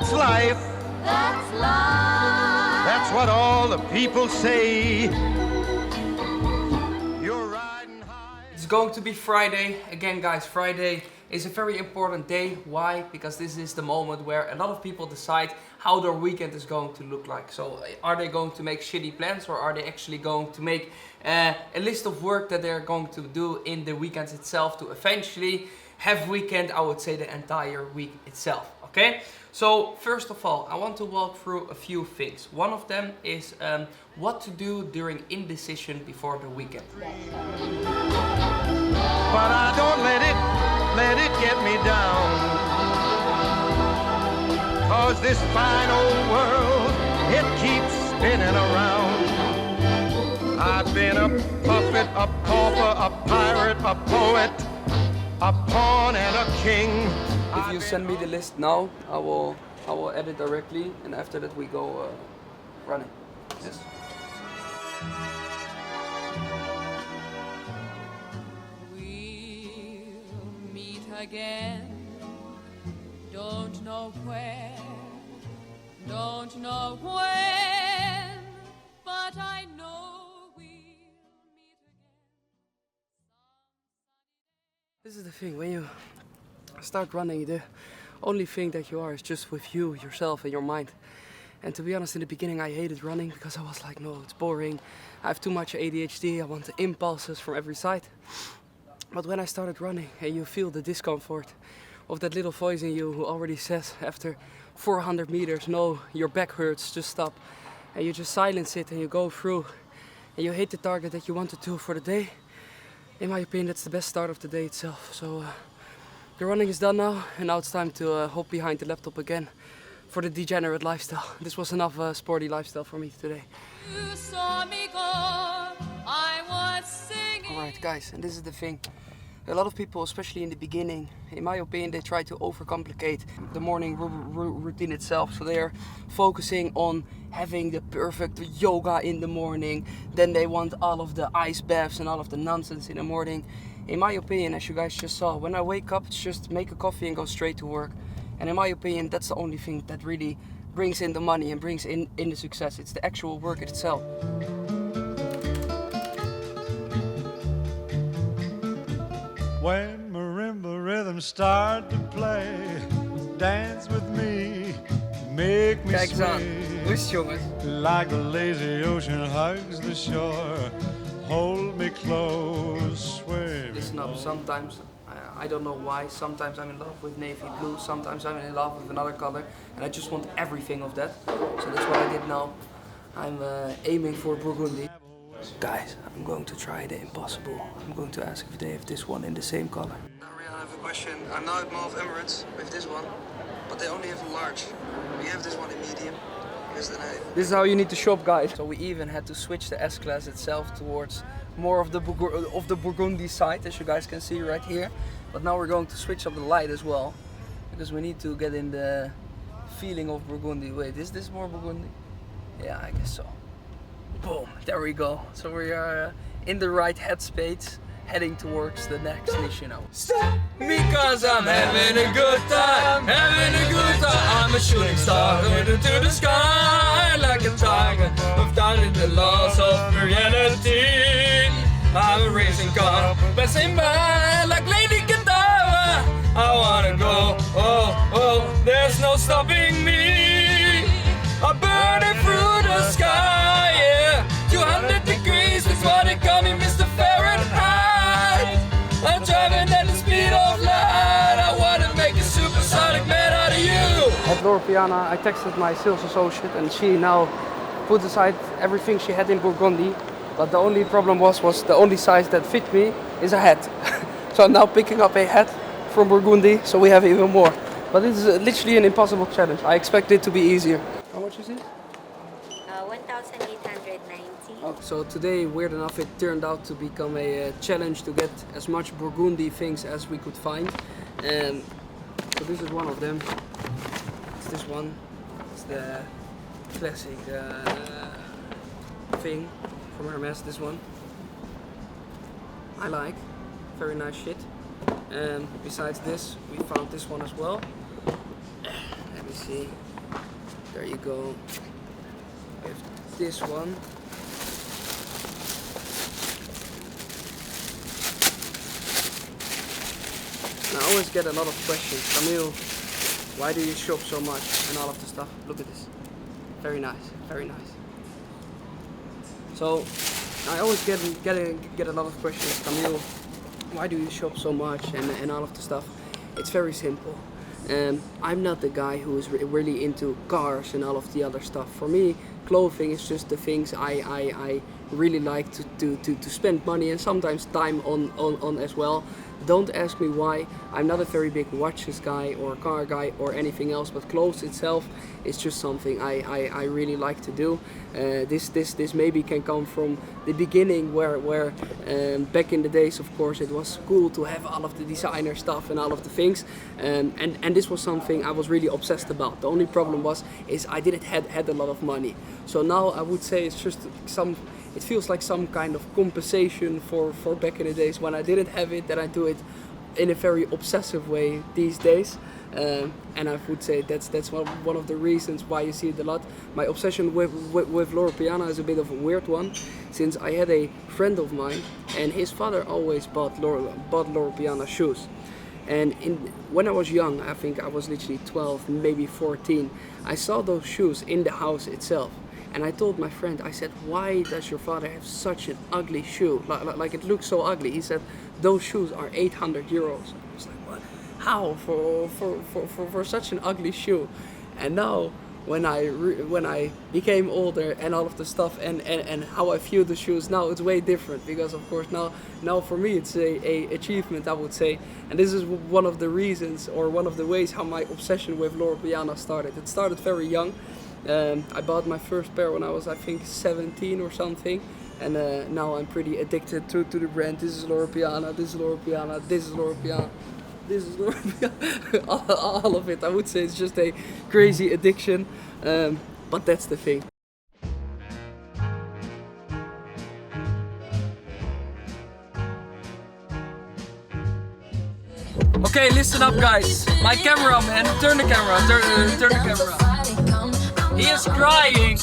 That's life. That's life. That's what all the people say. You're riding high. It's going to be Friday. Again, guys, Friday is a very important day. Why? Because this is the moment where a lot of people decide how their weekend is going to look like. So are they going to make shitty plans, or are they actually going to make a list of work that they're going to do in the weekend itself to eventually have weekend, I would say the entire week itself, okay? So first of all, I want to walk through a few things. One of them is what to do during indecision before the weekend. But I don't let it get me down. 'Cause this fine old world, it keeps spinning around. I've been a puppet, a pauper, a pirate, a poet, a pawn and a king. If you send me the list now, I will add it directly, and after that we go running. Yes. We'll meet again. Don't know where, don't know when, but I know we'll meet again. This is the thing, when you start running, the only thing that you are is just with you, yourself and your mind. And to be honest, in the beginning I hated running because I was like, no, it's boring. I have too much ADHD, I want the impulses from every side. But when I started running and you feel the discomfort of that little voice in you who already says after 400 meters, no, your back hurts, just stop. And you just silence it and you go through and you hit the target that you wanted to for the day. In my opinion, that's the best start of the day itself. So the running is done now, and now it's time to hop behind the laptop again for the degenerate lifestyle. This was enough sporty lifestyle for me today. You saw me go, I was singing. Alright guys, and this is the thing. A lot of people, especially in the beginning, in my opinion, they try to overcomplicate the morning routine itself. So they're focusing on having the perfect yoga in the morning. Then they want all of the ice baths and all of the nonsense in the morning. In my opinion, as you guys just saw, when I wake up, it's just make a coffee and go straight to work. And in my opinion, that's the only thing that really brings in the money and brings in the success. It's the actual work itself. When marimba rhythms start to play, dance with me, make me Kijk eens aan. Hoe is het, sway. jongens? Like the lazy ocean hugs the shore, hold me close, sway me. Listen up, sometimes, I don't know why, sometimes I'm in love with navy blue, sometimes I'm in love with another color, and I just want everything of that. So that's what I did now. I'm aiming for burgundy. Guys, I'm going to try the impossible. I'm going to ask if they have this one in the same color. Now I have a question. I'm now at Mall of Emirates with this one, but they only have a large. We have this one in medium. This is how you need to shop, guys. So we even had to switch the S-Class itself towards more of the burgundy side, as you guys can see right here. But now we're going to switch up the light as well, because we need to get in the feeling of burgundy. Wait, is this more burgundy? Yeah, I guess so. Boom, there we go. So we are in the right headspace, heading towards the next mission. Stop! Because I'm having a good time, having a good time. I'm a shooting star, going into the sky like a tiger. I've done the laws of reality. I'm a racing car, passing by like Lady Godiva. I wanna go, oh, oh, there's no stopping me. I'm burning through the sky, yeah. 200 degrees, that's what they call me, Mr. Fahrenheit. I'm driving at the speed of light. I wanna make a supersonic man out of you. At Lord Piana, I texted my sales associate, and she now put aside everything she had in Burgundy. But the only problem was the only size that fit me is a hat. So I'm now picking up a hat from Burgundy, so we have even more. But this is literally an impossible challenge. I expect it to be easier. How much is it? 1,890. Oh, so today, weird enough, it turned out to become a challenge to get as much Burgundy things as we could find. And so this is one of them. It's this one. It's the classic thing from Hermes, this one. I like. Very nice shit. And besides this, we found this one as well. Let me see. There you go. I have this one. And I always get a lot of questions. Camille, why do you shop so much and all of the stuff? Look at this. Very nice, very nice. So I always get a lot of questions. Camille, why do you shop so much and all of the stuff? It's very simple. I'm not the guy who is really into cars and all of the other stuff. For me, clothing is just the things I really like to spend money and sometimes time on as well. Don't ask me why. I'm not a very big watches guy or car guy or anything else, but clothes itself is just something I really like to do. This maybe can come from the beginning where back in the days, of course, it was cool to have all of the designer stuff and all of the things, and this was something I was really obsessed about. The only problem is I didn't had a lot of money. So now I would say it's just it feels like some kind of compensation for back in the days when I didn't have it, that I do it in a very obsessive way these days. And I would say that's one of the reasons why you see it a lot. My obsession with Loro Piana is a bit of a weird one, since I had a friend of mine and his father always bought Loro Piana shoes. And when I was young, I think I was literally 12, maybe 14, I saw those shoes in the house itself. And I told my friend, I said, why does your father have such an ugly shoe? Like it looks so ugly. He said, those shoes are 800 euros. I was like, what? How? For such an ugly shoe? And now, when I became older and all of the stuff and how I view the shoes now, it's way different. Because of course now for me it's a achievement, I would say. And this is one of the reasons, or one of the ways how my obsession with Loro Piana started. It started very young. I bought my first pair when I was, I think, 17 or something, and now I'm pretty addicted to the brand. This is Loro Piana, this is Loro Piana, this is Loro Piana, this is Loro Piana. all of it. I would say it's just a crazy addiction, but that's the thing. Okay, listen up, guys. My cameraman, turn the camera, turn the camera. He is crying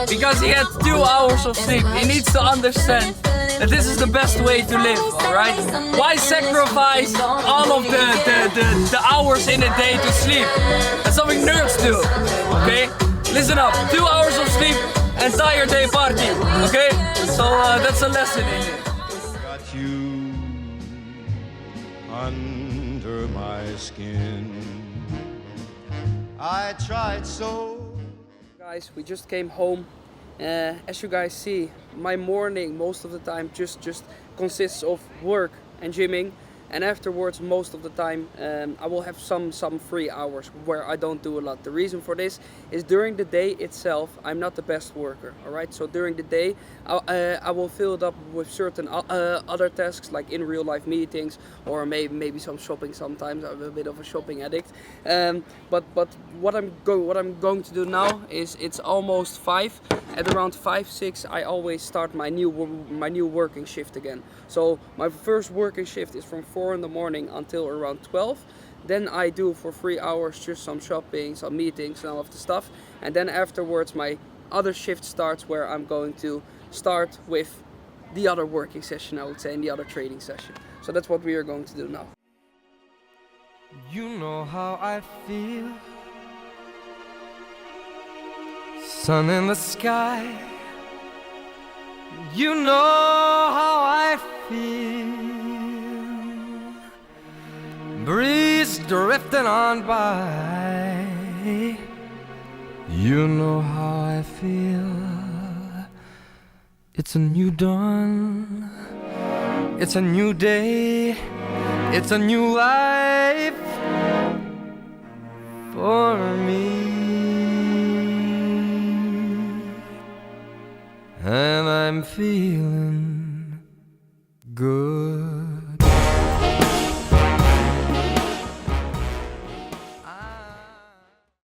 because he had 2 hours of sleep. He needs to understand that this is the best way to live, alright? Why sacrifice all of the hours in a day to sleep? That's something nerds do, okay? Listen up, 2 hours of sleep, entire day party, okay? So that's a lesson in it. Got you under my skin. I tried so. Guys, we just came home. As you guys see, my morning most of the time just consists of work and gymming, and afterwards most of the time I will have some free hours where I don't do a lot. The reason for this is during the day itself I'm not the best worker, alright? So during the day I will fill it up with certain other tasks, like in real life meetings, or maybe some shopping sometimes. I'm a bit of a shopping addict. But what I'm going to do now is, it's almost 5. At around 5, 6 I always start my new working shift again. So my first working shift is from 4 in the morning until around 12. Then I do for 3 hours just some shopping, some meetings and all of the stuff. And then afterwards my other shift starts, where I'm going to start with the other working session, I would say, and the other trading session. So that's what we are going to do now. You know how I feel. Sun in the sky. You know how I feel. Breeze drifting on by. You know how I feel. It's a new dawn. It's a new day. It's a new life for me. And I'm feeling